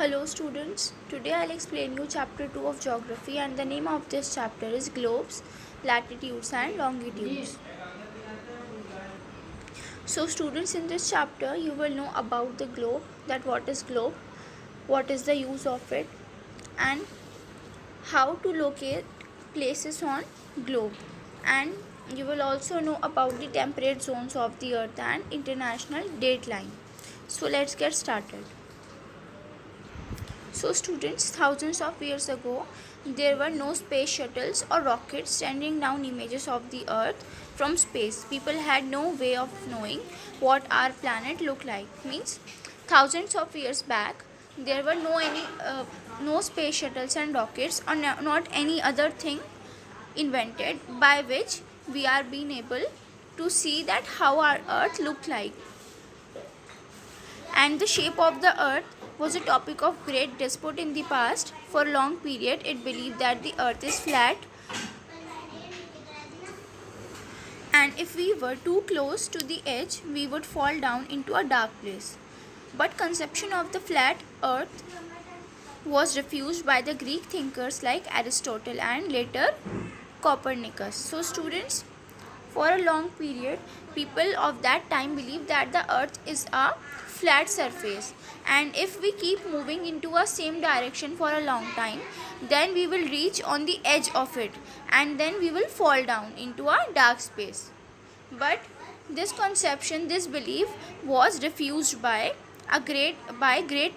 Hello students, today I'll explain you chapter 2 of geography and the name of this chapter is globes, latitudes and longitudes. So students, in this chapter you will know about the globe, that what is globe, what is the use of it and how to locate places on globe, and you will also know about the temperate zones of the earth and international date line. So let's get started. So students, thousands of years ago, there were no space shuttles or rockets sending down images of the earth from space. People had no way of knowing what our planet looked like. Means thousands of years back, there were no space shuttles and rockets or not any other thing invented by which we are being able to see that how our earth looked like. And the shape of the earth was a topic of great dispute in the past. For a long period, it believed that the earth is flat, and if we were too close to the edge, we would fall down into a dark place. But conception of the flat earth was refused by the Greek thinkers like Aristotle and later Copernicus. So students, for a long period, people of that time believed that the earth is a flat surface, and if we keep moving into a same direction for a long time, then we will reach on the edge of it and then we will fall down into a dark space. But this conception, this belief was refused by great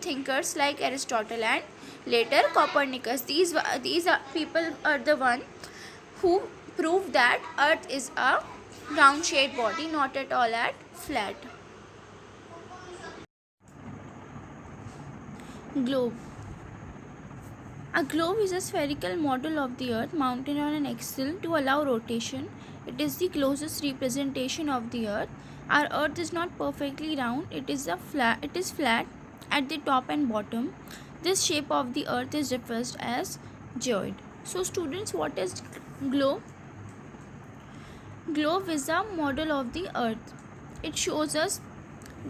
thinkers like Aristotle and later Copernicus. These are people are the one who proved that earth is a round shaped body, not at all at flat. Globe. A globe is a spherical model of the earth mounted on an axle to allow rotation. It is the closest representation of the earth. Our earth is not perfectly round, it is flat at the top and bottom. This shape of the earth is referred as geoid. So students, what is globe? Globe is a model of the earth. It shows us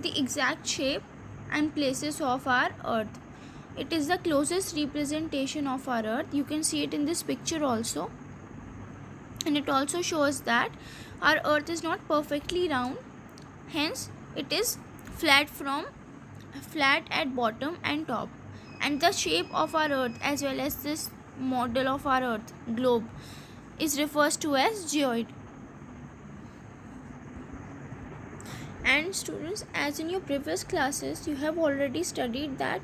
the exact shape and places of our earth. It is the closest representation of our earth. You can see it in this picture also. And it also shows that our earth is not perfectly round. Hence, it is flat at bottom and top. And the shape of our earth as well as this model of our earth, globe, is referred to as geoid. And students, as in your previous classes, you have already studied that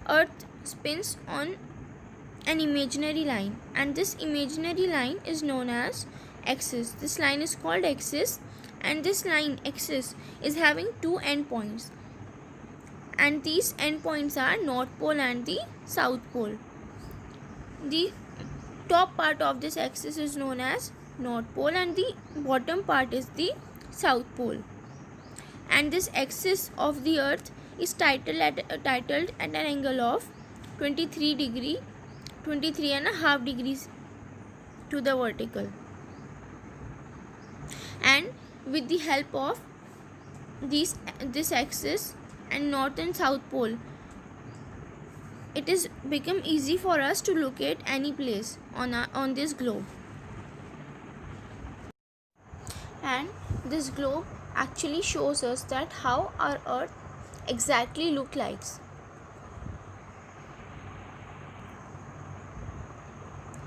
earth spins on an imaginary line, and this imaginary line is known as axis. This line is called axis, and this line axis is having two endpoints, and these endpoints are North Pole and the South Pole. The top part of this axis is known as North Pole and the bottom part is the South Pole. And this axis of the earth is titled at an angle of 23 and a half degrees to the vertical. And with the help of this axis and north and south pole, it is become easy for us to locate any place on this globe. And this globe actually shows us that how our earth exactly look like.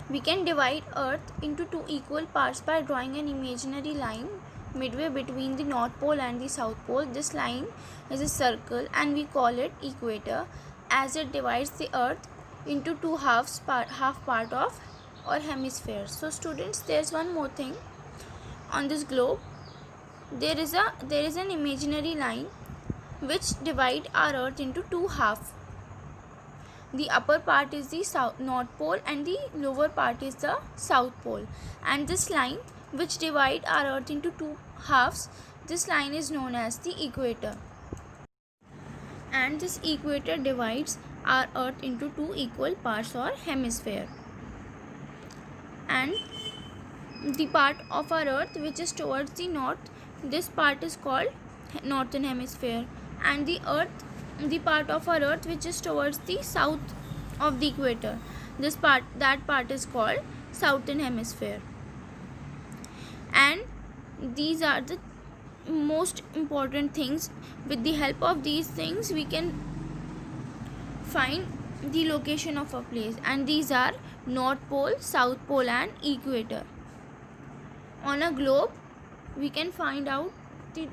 We can divide earth into two equal parts by drawing an imaginary line midway between the north pole and the south pole. This line is a circle and we call it equator, as it divides the earth into two half part of or hemisphere. So students, there's one more thing on this globe. There is an imaginary line which divide our earth into two halves. The upper part is the north pole and the lower part is the south pole, and this line which divide our earth into two halves, this line is known as the equator. And this equator divides our earth into two equal parts or hemisphere. And the part of our earth which is towards the north, this part is called northern hemisphere, and the earth the part of our earth which is towards the south of the equator. That part is called southern hemisphere. And these are the most important things. With the help of these things we can find the location of a place, and these are North Pole, South Pole and equator. On a globe we can find out the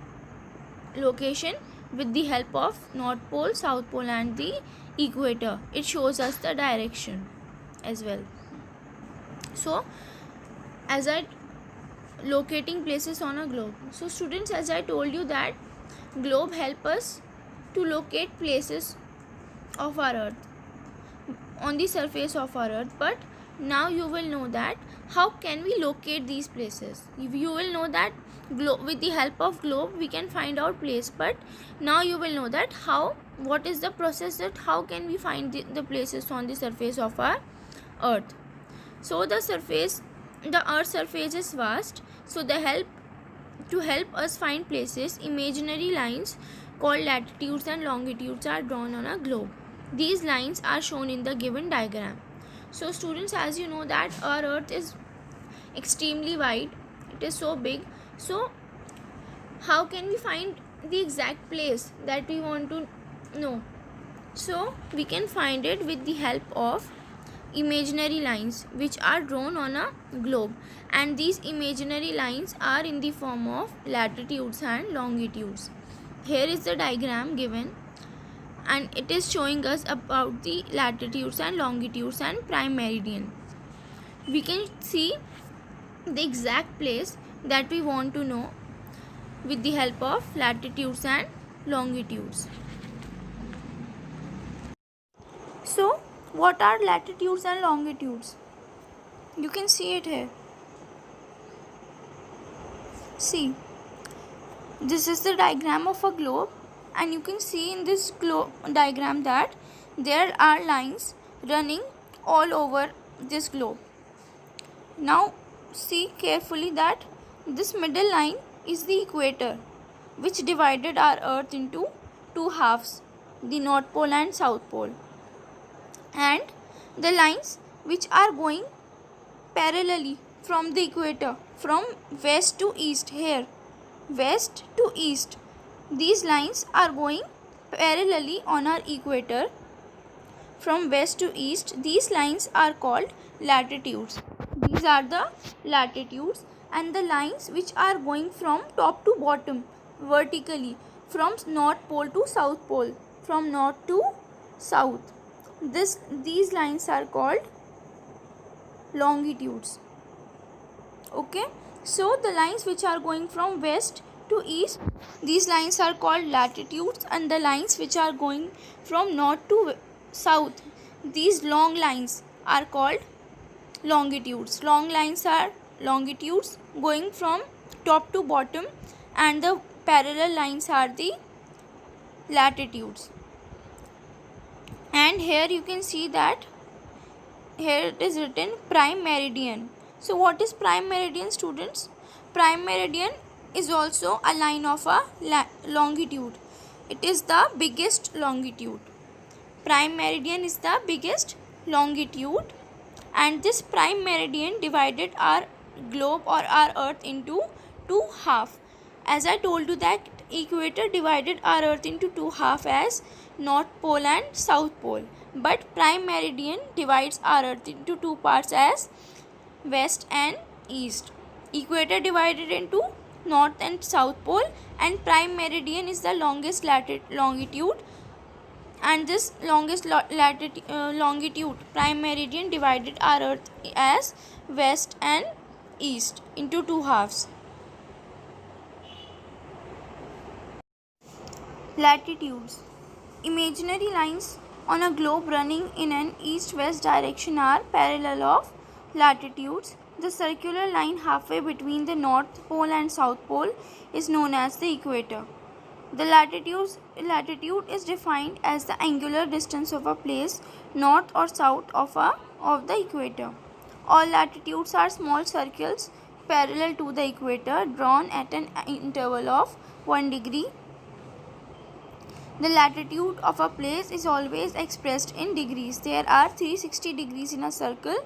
location with the help of North Pole, South Pole and the equator. It shows us the direction as well. So as I locating places on a globe. So students, as I told you that globe help us to locate places of our earth on the surface of our earth, but now you will know that how can we locate these places. You will know that with the help of globe we can find out place, but now you will know that what is the process, that how can we find the places on the surface of our earth. So the earth's surface is vast, so to help us find places, imaginary lines called latitudes and longitudes are drawn on a globe. These lines are shown in the given diagram. So students, as you know that our earth is extremely wide, it is so big. So how can we find the exact place that we want to know? So we can find it with the help of imaginary lines which are drawn on a globe, and these imaginary lines are in the form of latitudes and longitudes. Here is the diagram given, and it is showing us about the latitudes and longitudes and prime meridian. We can see the exact place that we want to know with the help of latitudes and longitudes. So what are latitudes and longitudes? You can see it here. See, this is the diagram of a globe, and you can see in this diagram that there are lines running all over this globe. Now see carefully that this middle line is the equator, which divided our earth into two halves, the North Pole and South Pole. And the lines which are going parallelly from the equator, from west to east, here west to east, these lines are going parallelly on our equator from west to east. These lines are called latitudes. These are the latitudes. And the lines which are going from top to bottom vertically, from North Pole to South Pole, from north to south, these lines are called longitudes. Okay, so the lines which are going from west to east, these lines are called latitudes, and the lines which are going from north to south, these long lines are called longitudes. Long lines are longitudes going from top to bottom, and the parallel lines are the latitudes. And here you can see that here it is written prime meridian. So what is prime meridian, students? Prime meridian is also a line of a longitude. It is the biggest longitude. Prime meridian is the biggest longitude, and this prime meridian divided our globe or our earth into two halves. As I told you that equator divided our earth into two halves as North Pole and South Pole, but prime meridian divides our earth into two parts as west and east. Equator divided into North and South Pole, and prime meridian is the longest longitude, and this longest longitude prime meridian divided our earth as west and east into two halves. Latitudes. Imaginary lines on a globe running in an east-west direction are parallel of latitudes. The circular line halfway between the North Pole and South Pole is known as the equator. The latitude is defined as the angular distance of a place north or south of the equator. All latitudes are small circles parallel to the equator, drawn at an interval of 1 degree. The latitude of a place is always expressed in degrees. There are 360 degrees in a circle,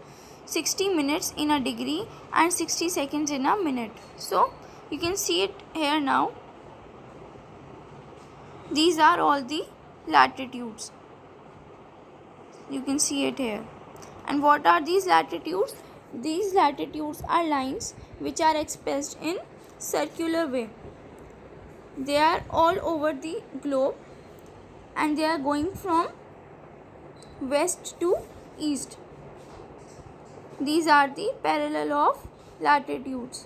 60 minutes in a degree, and 60 seconds in a minute. So you can see it here now. These are all the latitudes. You can see it here. And what are these latitudes? These latitudes are lines which are expressed in circular way. They are all over the globe and they are going from west to east. These are the parallel of latitudes.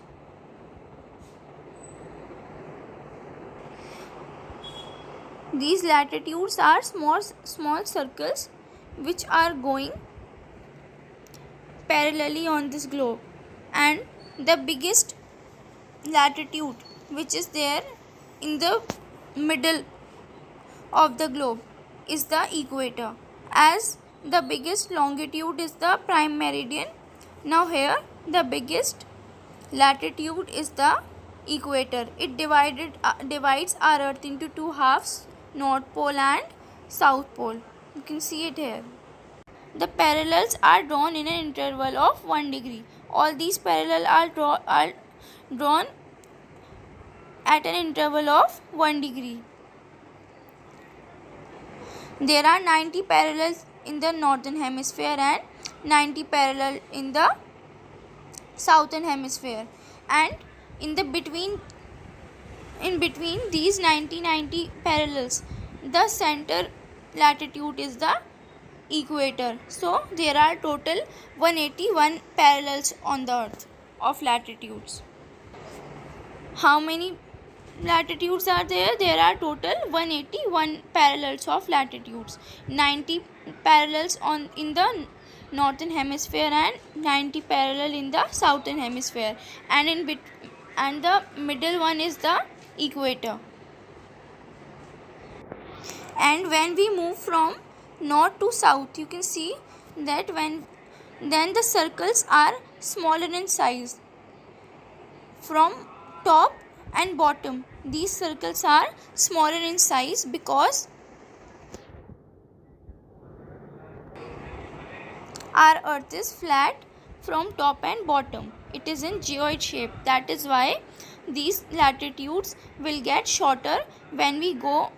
These latitudes are small circles which are going parallelly on this globe, and the biggest latitude which is there in the middle of the globe is the equator, as the biggest longitude is the prime meridian. Now here the biggest latitude is the equator. It divides our earth into two halves, north pole and south pole. You can see it here. The parallels are drawn in an interval of 1 degree. All these parallels are drawn at an interval of 1 degree. There are 90 parallels in the northern hemisphere and 90 parallel in the southern hemisphere, and in between these 90 parallels, the center latitude is the equator. So there are total 181 parallels on the earth of latitudes. How many latitudes are there? There are total 181 parallels of latitudes. 90 parallels in the northern hemisphere and 90 parallel in the southern hemisphere, and the middle one is the equator. And when we move from north to south, you can see that then the circles are smaller in size. From top and bottom, these circles are smaller in size because our earth is flat from top and bottom. It is in geoid shape. That is why these latitudes will get shorter when we go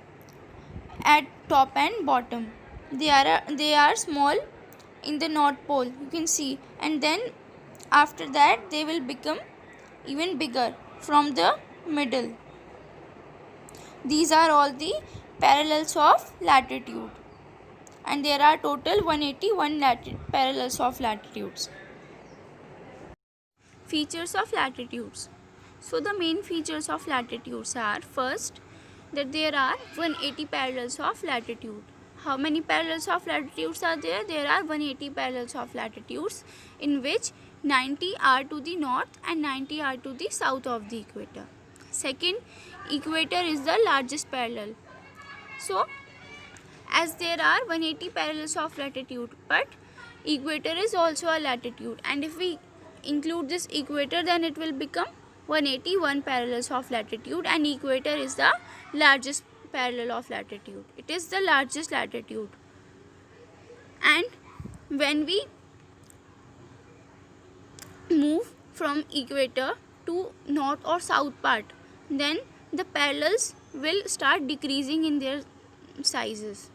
at top and bottom. They are small in the north pole, you can see, and then after that they will become even bigger from the middle. These are all the parallels of latitude, and there are total 181 parallels of latitudes. Features of latitudes. So the main features of latitudes are, first, that there are 180 parallels of latitude. How many parallels of latitudes are there? There are 180 parallels of latitudes, in which 90 are to the north and 90 are to the south of the equator. Second, equator is the largest parallel. So, as there are 180 parallels of latitude, but equator is also a latitude, and if we include this equator, then it will become 181 parallels of latitude, and equator is the largest parallel of latitude. It is the largest latitude. And when we move from equator to north or south part, then the parallels will start decreasing in their sizes.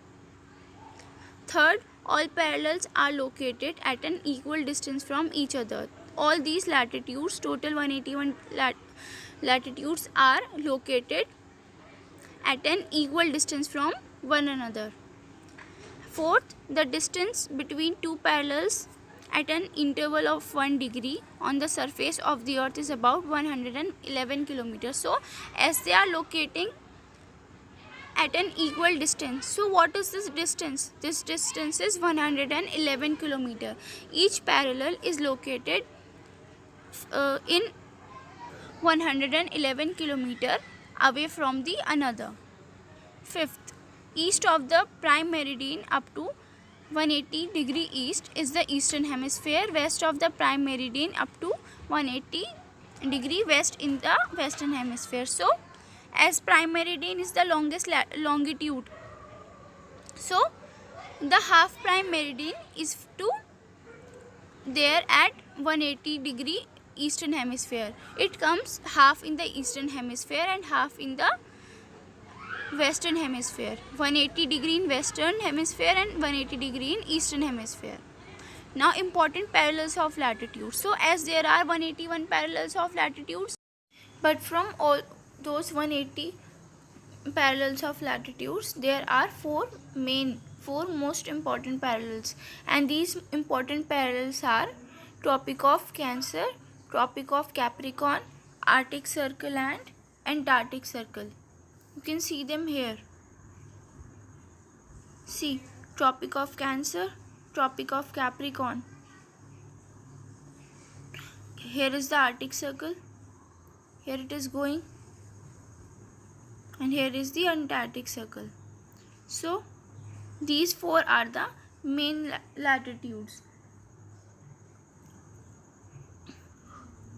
Third, all parallels are located at an equal distance from each other. All these latitudes, total 181 latitudes, are located at an equal distance from one another. Fourth, the distance between two parallels at an interval of 1 degree on the surface of the earth is about 111 kilometers. So, as they are locating at an equal distance, so what is this distance? This distance is 111 kilometers. Each parallel is located in 111 kilometers away from the another. Fifth, east of the prime meridian up to 180 degree east is the eastern hemisphere. West of the prime meridian up to 180 degree west in the western hemisphere. So, as prime meridian is the longest longitude So the half prime meridian is to there at 180 degree eastern hemisphere. It comes half in the eastern hemisphere and half in the western hemisphere. 180 degree in western hemisphere and 180 degree in eastern hemisphere. Now important parallels of latitude. So as there are 181 parallels of latitudes, but from all those 180 parallels of latitudes, there are four most important parallels, and these important parallels are Tropic of Cancer, Tropic of Capricorn, Arctic Circle and Antarctic Circle. You can see them here. See, Tropic of Cancer, Tropic of Capricorn. Here is the Arctic Circle. Here it is going. And here is the Antarctic Circle. So these four are the main latitudes.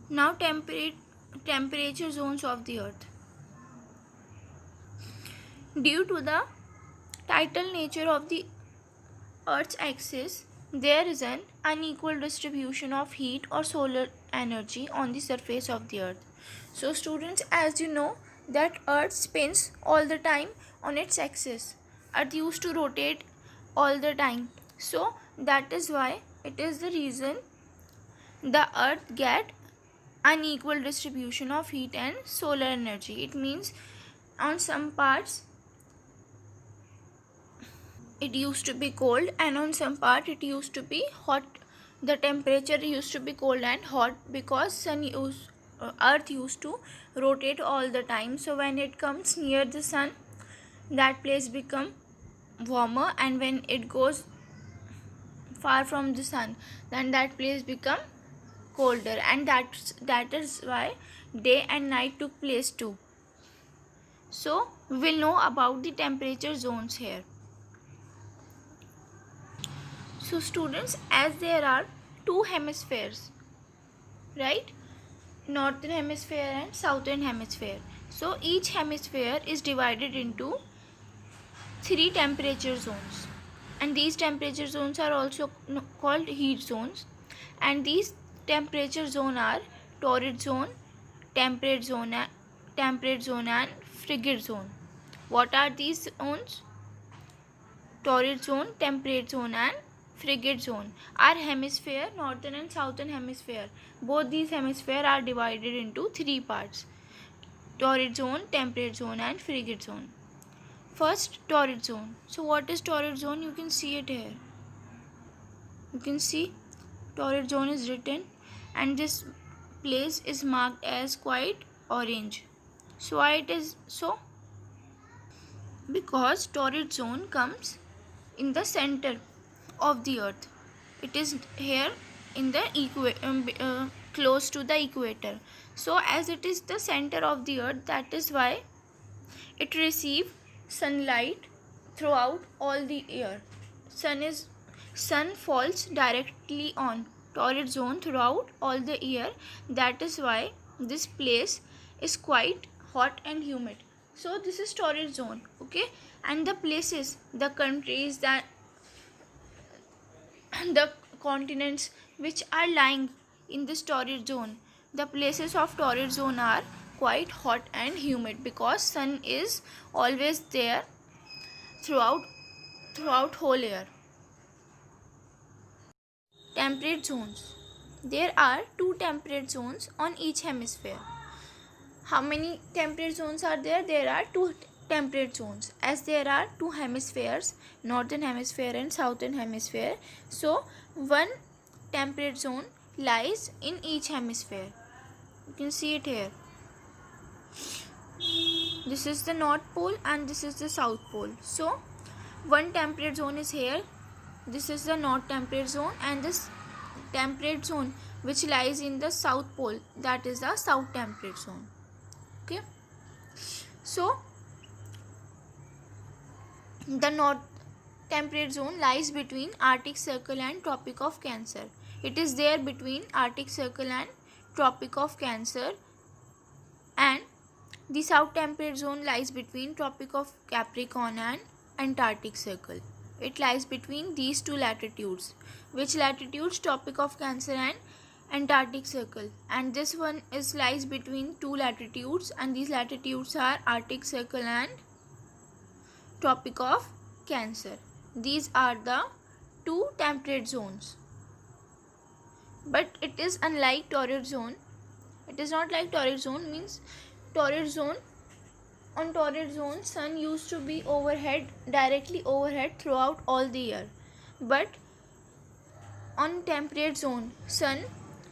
Now temperature zones of the earth. Due to the tidal nature of the earth's axis, there is an unequal distribution of heat or solar energy on the surface of the earth. So students, as you know that earth spins all the time on its axis. Earth used to rotate all the time. So that is why it is the reason the earth get unequal distribution of heat and solar energy. It means on some parts it used to be cold and on some part it used to be hot. The temperature used to be cold and hot because earth used to rotate all the time. So when it comes near the sun, that place become warmer, and when it goes far from the sun, then that place become colder, and that is why day and night took place too. So we will know about the temperature zones here. So students, as there are two hemispheres, right, northern hemisphere and southern hemisphere, so each hemisphere is divided into three temperature zones, and these temperature zones are also called heat zones. And these temperature zones are torrid zone, temperate zone and frigid zone. What are these zones? Torrid zone, temperate zone and frigid zone are hemisphere, northern and southern hemisphere. Both these hemisphere are divided into three parts: torrid zone, temperate zone and frigid zone. First, torrid zone. So what is torrid zone? You can see it here. You can see torrid zone is written, and this place is marked as quite orange. So why it is so? Because torrid zone comes in the center of the earth. It is here in the close to the equator. So as it is the center of the earth, that is why it receives sunlight throughout all the year. Sun falls directly on torrid zone throughout all the year. That is why this place is quite hot and humid. So this is torrid zone, okay? And the places, the countries, that the continents which are lying in this torrid zone, the places of torrid zone are quite hot and humid because sun is always there throughout whole year. Temperate zones. There are two temperate zones on each hemisphere. How many temperate zones are there? There are two temperate zones, as there are two hemispheres, northern hemisphere and southern hemisphere. So one temperate zone lies in each hemisphere. You can see it here. This is the north pole and this is the south pole. So one temperate zone is here. This is the north temperate zone, and this temperate zone which lies in the south pole, that is the south temperate zone. Okay, so the north temperate zone lies between Arctic Circle and Tropic of Cancer. It is there between Arctic Circle and Tropic of Cancer, and the south temperate zone lies between Tropic of Capricorn and Antarctic Circle. It lies between these two latitudes. Which latitudes? Tropic of Cancer and Antarctic Circle. And this one lies between two latitudes, and these latitudes are Arctic Circle and Tropic of Cancer. These are the two temperate zones. But it is unlike torrid zone. It is not like torrid zone, means torrid zone, on torrid zone sun used to be directly overhead throughout all the year. But on temperate zone sun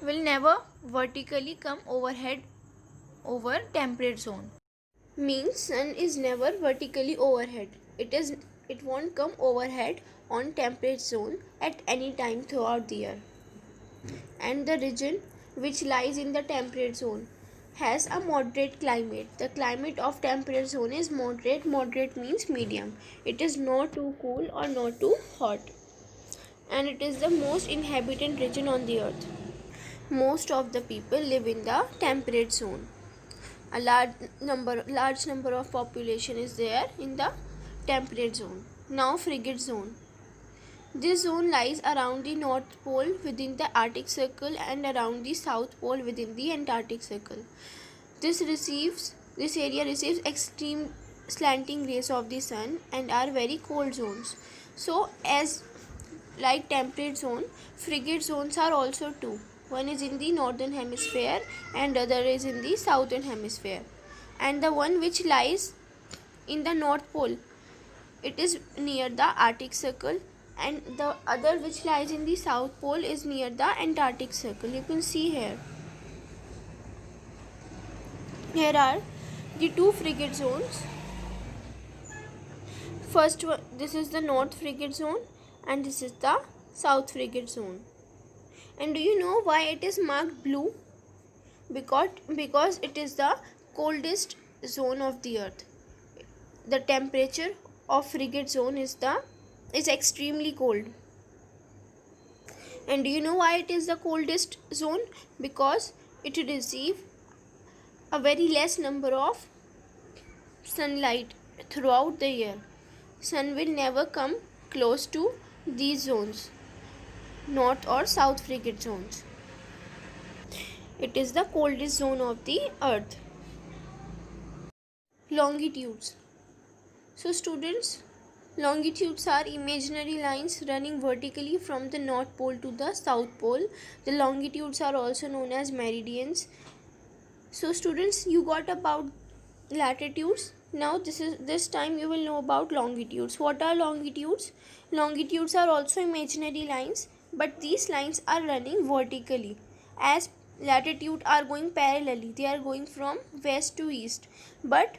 will never vertically come overhead over temperate zone. Means sun is never vertically overhead. It won't come overhead on temperate zone at any time throughout the year. And the region which lies in the temperate zone has a moderate climate. The climate of temperate zone is moderate. Moderate means medium. It is not too cool or not too hot. And it is the most inhabited region on the earth. Most of the people live in the temperate zone. A large number of population is there in the temperate zone. Now frigid zone. This zone lies around the North Pole within the Arctic Circle and around the South Pole within the Antarctic Circle. This area receives extreme slanting rays of the sun and are very cold zones. So as like temperate zone, frigid zones are also two. One is in the northern hemisphere and other is in the southern hemisphere. And the one which lies in the North Pole, it is near the Arctic Circle, and the other which lies in the South Pole is near the Antarctic Circle. You can see here. Here are the two frigid zones. First one, this is the North Frigid Zone and this is the South Frigid Zone. And do you know why it is marked blue? Because it is the coldest zone of the earth. The temperature of frigid zone is extremely cold. And do you know why it is the coldest zone? Because it receives a very less number of sunlight throughout the year. Sun will never come close to these zones, North or South frigid zones. It is the coldest zone of the earth. Longitudes. So students, longitudes are imaginary lines running vertically from the North Pole to the South Pole. The longitudes are also known as meridians. So students, you got about latitudes. Now this time you will know about longitudes. What are longitudes? Longitudes are also imaginary lines, but these lines are running vertically. As latitude are going parallelly, they are going from west to east. But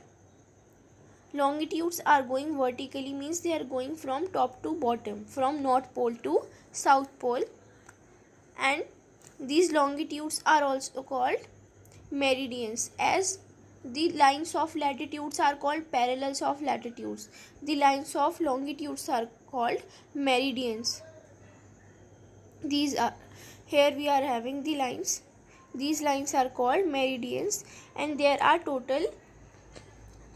longitudes are going vertically, means they are going from top to bottom, from North Pole to South Pole. And these longitudes are also called meridians, as the lines of latitudes are called parallels of latitudes. The lines of longitudes are called meridians. These are, here we are having the lines. These lines are called meridians, and there are total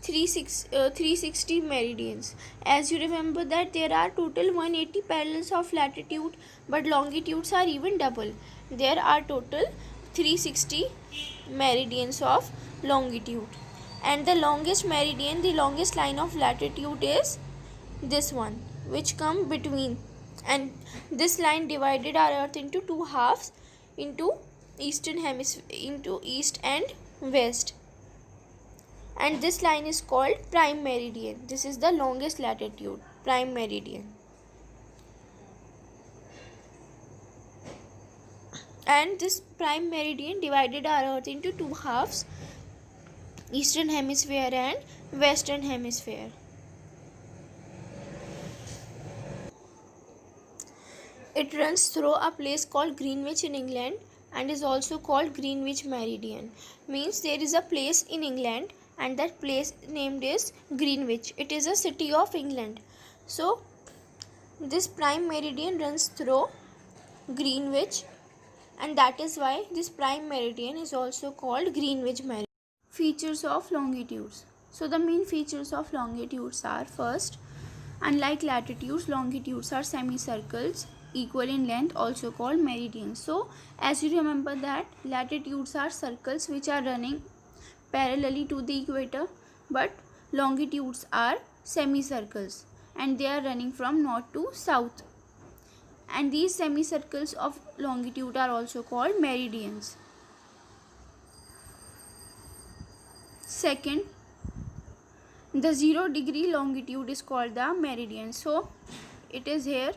360 meridians. As you remember that there are total 180 parallels of latitude, but longitudes are even double. There are total 360 meridians of longitude. And the longest meridian, the longest line of latitude is this one, which come between, and this line divided our earth into two halves, into eastern hemisphere, into east and west. And this line is called prime meridian. This is the longest latitude, prime meridian. And this prime meridian divided our earth into two halves, eastern hemisphere and western hemisphere. It runs through a place called Greenwich in England and is also called Greenwich Meridian. Means there is a place in England and that place named is Greenwich. It is a city of England. So this prime meridian runs through Greenwich, and that is why this prime meridian is also called Greenwich Meridian. Features of longitudes. So the main features of longitudes are, first, Unlike latitudes, longitudes are semicircles equal in length, also called meridians. So as you remember that latitudes are circles which are running parallelly to the equator, but longitudes are semicircles and they are running from north to south, and these semicircles of longitude are also called meridians. Second, the 0-degree longitude is called the meridian. So it is here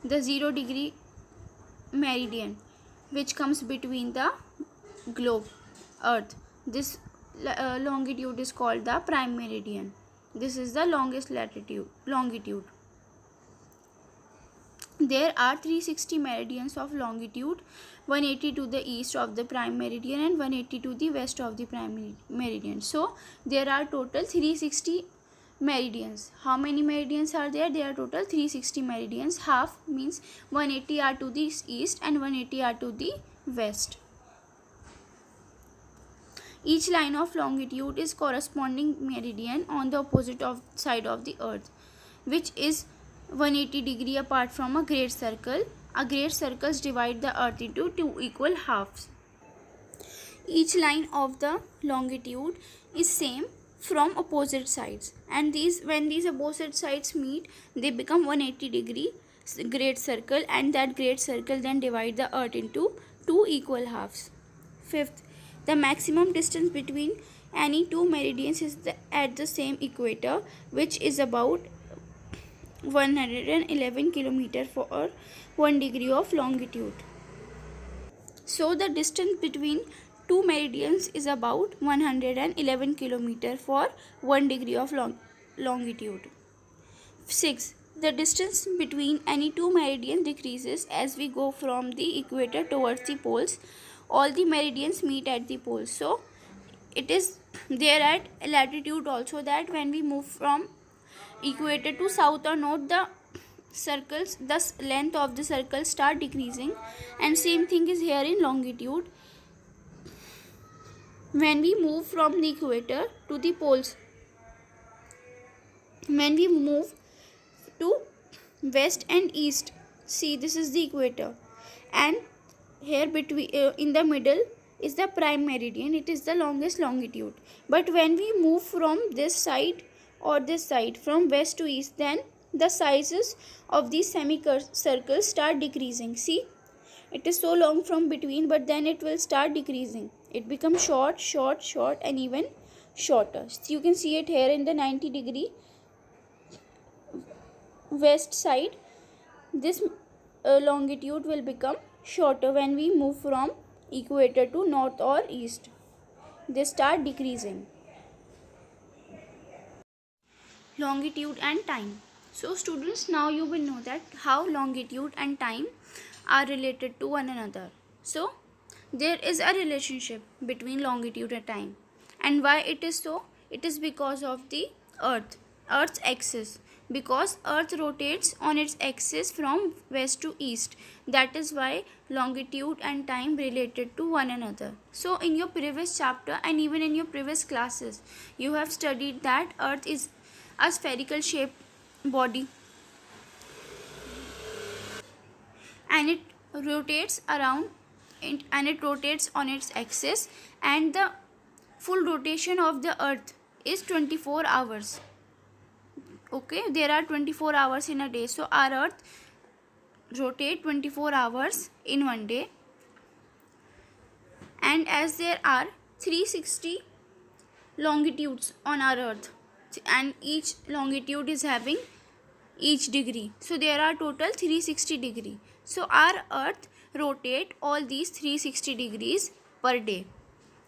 the 0-degree meridian which comes between the globe earth. This longitude is called the prime meridian. This is the longest longitude. There are 360 meridians of longitude, 180 to the east of the prime meridian and 180 to the west of the prime meridian. So there are total 360 meridians. How many meridians are there? There are total 360 meridians. Half means 180 are to the east and 180 are to the west. Each line of longitude is corresponding meridian on the opposite side of the earth, which is 180 degree apart from a great circle. A great circles divide the earth into two equal halves. Each line of the longitude is same from opposite sides, and when these opposite sides meet, they become 180 degree great circle, and that great circle then divide the earth into two equal halves. Fifth, the maximum distance between any two meridians is at the same equator, which is about 111 km for 1 degree of longitude. So the distance between two meridians is about 111 km for 1 degree of longitude. 6. The distance between any two meridians decreases as we go from the equator towards the poles. All the meridians meet at the poles. So it is there at latitude also, that when we move from equator to south or north, the length of the circles start decreasing, and same thing is here in longitude. When we move from the equator to the poles, when we move to west and east, see, this is the equator, and here between in the middle is the prime meridian. It is the longest longitude. But when we move from this side or this side, from west to east, then the sizes of these semicircles start decreasing. See, it is so long from between, but then it will start decreasing. It becomes short, short, short, and even shorter. So you can see it here in the 90 degree west side. This longitude will become shorter when we move from equator to north or east. They start decreasing. Longitude and time. So students, now you will know that how longitude and time are related to one another. So there is a relationship between longitude and time. And why it is so? It is because of the Earth's axis. Because Earth rotates on its axis from west to east. That is why longitude and time related to one another. So in your previous chapter and even in your previous classes, you have studied that Earth is a spherical shaped body, and it rotates around and it rotates on its axis, and the full rotation of the earth is 24 hours. Okay, there are 24 hours in a day, so our earth rotate 24 hours in one day. And as there are 360 longitudes on our earth, and each longitude is having each degree, so there are total 360 degree. So our earth rotate all these 360 degrees per day.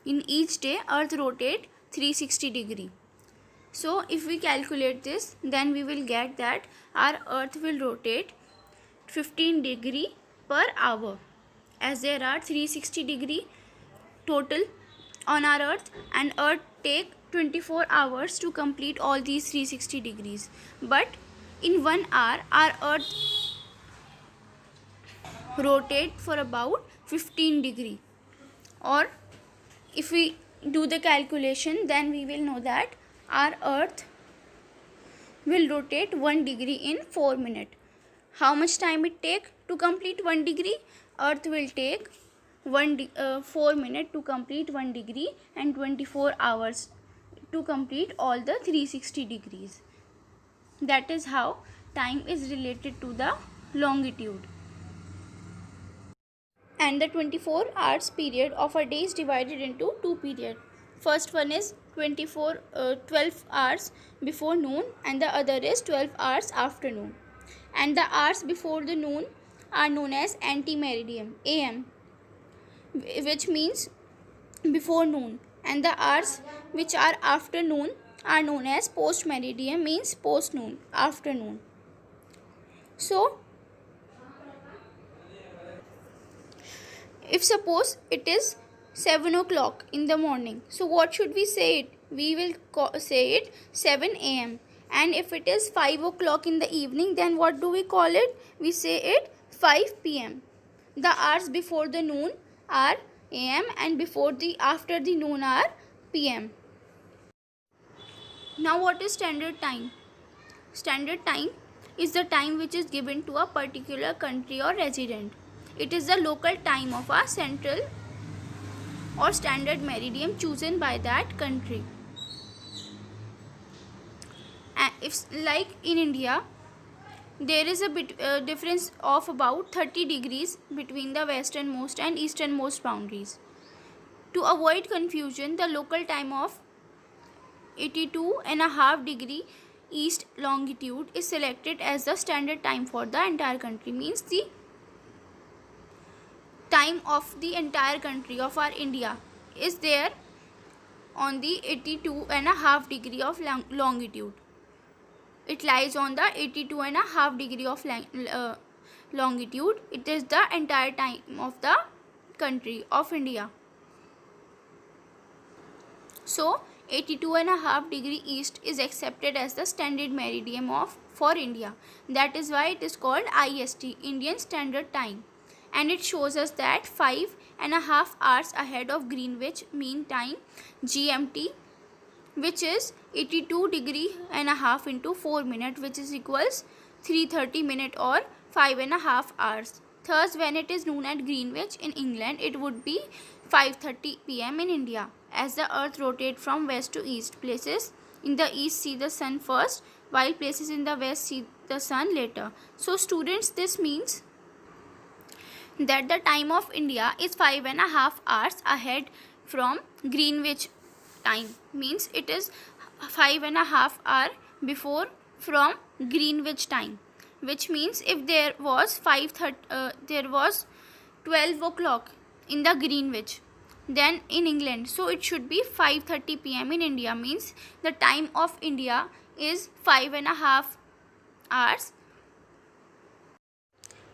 In each day earth rotate 360 degree. So if we calculate this, then we will get that our earth will rotate 15 degree per hour, as there are 360 degree total on our earth, and earth take 24 hours to complete all these 360 degrees. But in 1 hour our earth rotate for about 15 degree. Or if we do the calculation, then we will know that our earth will rotate 1 degree in 4 minutes. How much time it take to complete 1 degree? Earth will take 4 minutes to complete 1 degree and 24 hours to complete all the 360 degrees. That is how time is related to the longitude. And the 24 hours period of a day is divided into two periods. First one is 12 hours before noon, and the other is 12 hours after noon. And the hours before the noon are known as anti-meridian, AM, which means before noon, and the hours which are after noon are known as post-meridian, means post noon, afternoon. So if suppose it is 7 o'clock in the morning, so what should we say it? We will say it 7 a.m. And if it is 5 o'clock in the evening, then what do we call it? We say it 5 p.m. The hours before the noon are am, and after the noon are pm. Now what is standard time? Standard time is the time which is given to a particular country or resident. It is the local time of a central or standard meridian chosen by that country. And if, like in India, there is a difference of about 30 degrees between the westernmost and easternmost boundaries. To avoid confusion, the local time of 82.5 degree east longitude is selected as the standard time for the entire country. Means the time of the entire country of our India is there on the 82.5 degree of longitude. It lies on the 82.5 degree of longitude. It is the entire time of the country of India. So 82.5 degree east is accepted as the standard meridian for India. That is why it is called IST, Indian Standard Time. And it shows us that 5.5 hours ahead of Greenwich Mean Time, GMT, which is 82 degree and a half into 4 minutes, which is equals 330 minutes or 5.5 hours. Thus, when it is noon at Greenwich in England, it would be 5:30 p.m. in India. As the earth rotates from west to east, places in the east see the sun first, while places in the west see the sun later. So students, this means that the time of India is 5.5 hours ahead from Greenwich time. Means it is 5.5 hours before from Greenwich time. Which means if there was 12 o'clock in the Greenwich, then in England, so it should be 5:30 p.m. in India. Means the time of India is 5.5 hours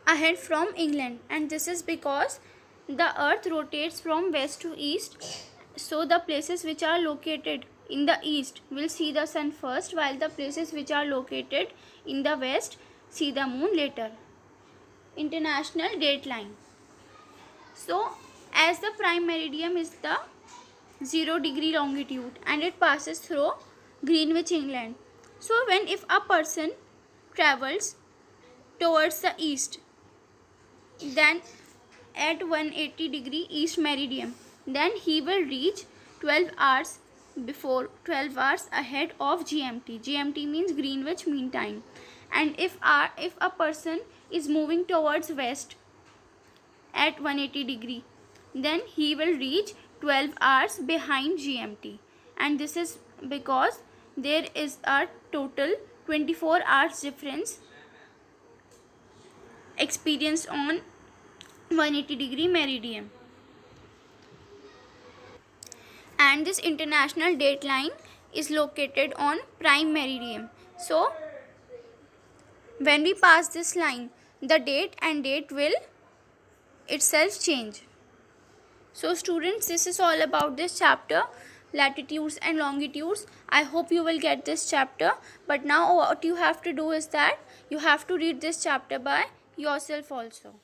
ahead from England, and this is because the earth rotates from west to east. So the places which are located in the east will see the sun first, while the places which are located in the west see the moon later. International date line. So as the prime meridian is the 0 degree longitude and it passes through Greenwich, England. So if a person travels towards the east, then at 180 degree east meridian, then he will reach 12 hours ahead of GMT. GMT means Greenwich Mean Time. And if a person is moving towards west at 180 degree, then he will reach 12 hours behind GMT. And this is because there is a total 24 hours difference experienced on 180 degree meridian. And this international date line is located on prime meridian. So when we pass this line, the date will itself change. So students, this is all about this chapter, latitudes and longitudes. I hope you will get this chapter, but now what you have to do is that you have to read this chapter by yourself also.